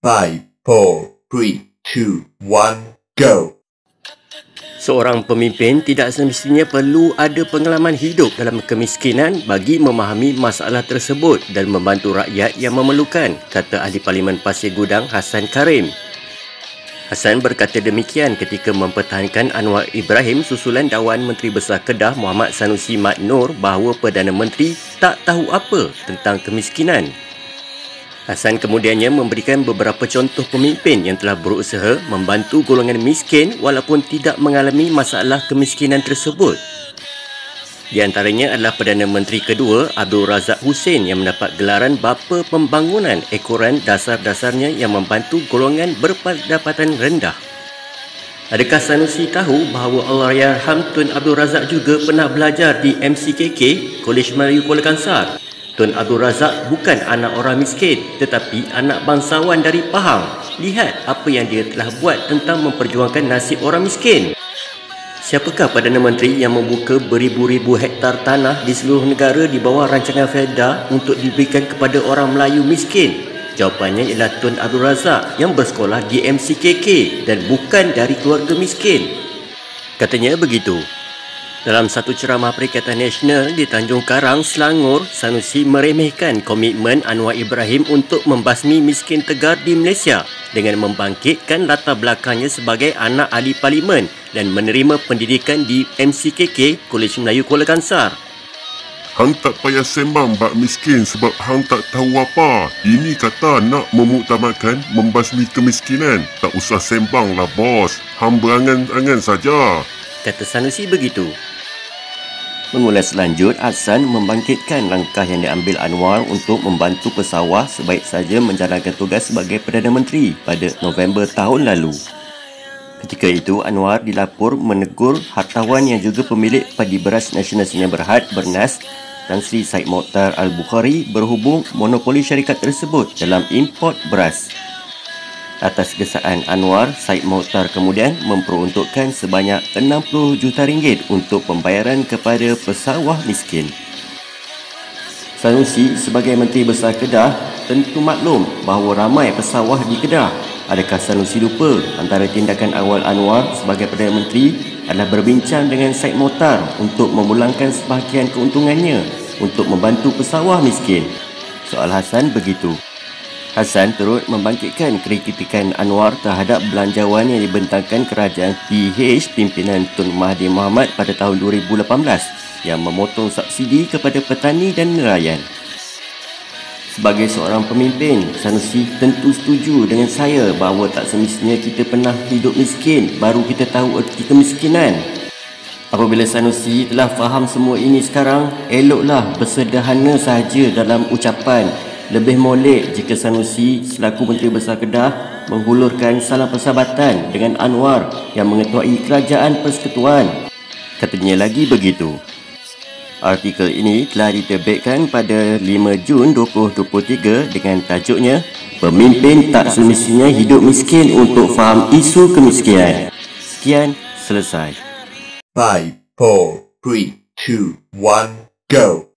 5, 4, 3, 2, 1, go! Seorang pemimpin tidak semestinya perlu ada pengalaman hidup dalam kemiskinan bagi memahami masalah tersebut dan membantu rakyat yang memerlukan, kata Ahli Parlimen Pasir Gudang Hassan Karim. Hassan berkata demikian ketika mempertahankan Anwar Ibrahim susulan Dawan Menteri Besar Kedah Muhammad Sanusi Mat Noor bahawa Perdana Menteri tak tahu apa tentang kemiskinan. Hassan kemudiannya memberikan beberapa contoh pemimpin yang telah berusaha membantu golongan miskin walaupun tidak mengalami masalah kemiskinan tersebut. Di antaranya adalah Perdana Menteri kedua Abdul Razak Hussein yang mendapat gelaran Bapa Pembangunan ekoran dasar-dasarnya yang membantu golongan berpendapatan rendah. Adakah Sanusi tahu bahawa Allahyarham Tun Abdul Razak juga pernah belajar di MCKK, Kolej Melayu Kuala Kangsar? Tun Abdul Razak bukan anak orang miskin tetapi anak bangsawan dari Pahang. Lihat apa yang dia telah buat tentang memperjuangkan nasib orang miskin. Siapakah Perdana Menteri yang membuka beribu-ribu hektar tanah di seluruh negara di bawah rancangan Felda untuk diberikan kepada orang Melayu miskin? Jawapannya ialah Tun Abdul Razak yang bersekolah di MCKK dan bukan dari keluarga miskin. Katanya begitu. Dalam satu ceramah Perikatan Nasional di Tanjung Karang, Selangor, Sanusi meremehkan komitmen Anwar Ibrahim untuk membasmi miskin tegar di Malaysia dengan membangkitkan latar belakangnya sebagai anak ahli parlimen dan menerima pendidikan di MCKK, Kolej Melayu Kuala Kangsar. Hang tak payah sembang bab miskin sebab hang tak tahu apa. Ini kata nak memuktamadkan membasmi kemiskinan. Tak usah sembang lah bos. Hang berangan-angan saja. Kata Sanusi begitu. Mengulas lanjut, Hassan membangkitkan langkah yang diambil Anwar untuk membantu pesawah sebaik saja menjalankan tugas sebagai Perdana Menteri pada November tahun lalu. Ketika itu, Anwar dilapor menegur hartawan yang juga pemilik Padi Beras Nasional Sdn Bhd Bernas, Tan Sri Syed Mokhtar Al-Bukhari berhubung monopoli syarikat tersebut dalam import beras. Atas desaan Anwar, Syed Mokhtar kemudian memperuntukkan sebanyak 60 juta ringgit untuk pembayaran kepada pesawah miskin. Sanusi sebagai Menteri Besar Kedah tentu maklum bahawa ramai pesawah di Kedah. Adakah Sanusi lupa antara tindakan awal Anwar sebagai Perdana Menteri adalah berbincang dengan Syed Mokhtar untuk memulangkan sebahagian keuntungannya untuk membantu pesawah miskin? Soal Hassan begitu. Hassan turut membangkitkan kritikan Anwar terhadap belanjawan yang dibentangkan kerajaan PH pimpinan Tun Mahathir Mohamad pada tahun 2018 yang memotong subsidi kepada petani dan nelayan. Sebagai seorang pemimpin, Sanusi tentu setuju dengan saya bahawa tak semestinya kita pernah hidup miskin baru kita tahu erti kemiskinan. Apabila Sanusi telah faham semua ini sekarang, eloklah bersederhana sahaja dalam ucapan. Lebih molek jika Sanusi selaku Menteri Besar Kedah menghulurkan salam persahabatan dengan Anwar yang mengetuai Kerajaan Persekutuan. Katanya lagi begitu. Artikel ini telah diterbitkan pada 5 Jun 2023 dengan tajuknya Pemimpin tak semestinya hidup miskin untuk faham isu kemiskinan. Sekian, selesai. 5, 4, 3, 2, 1, go!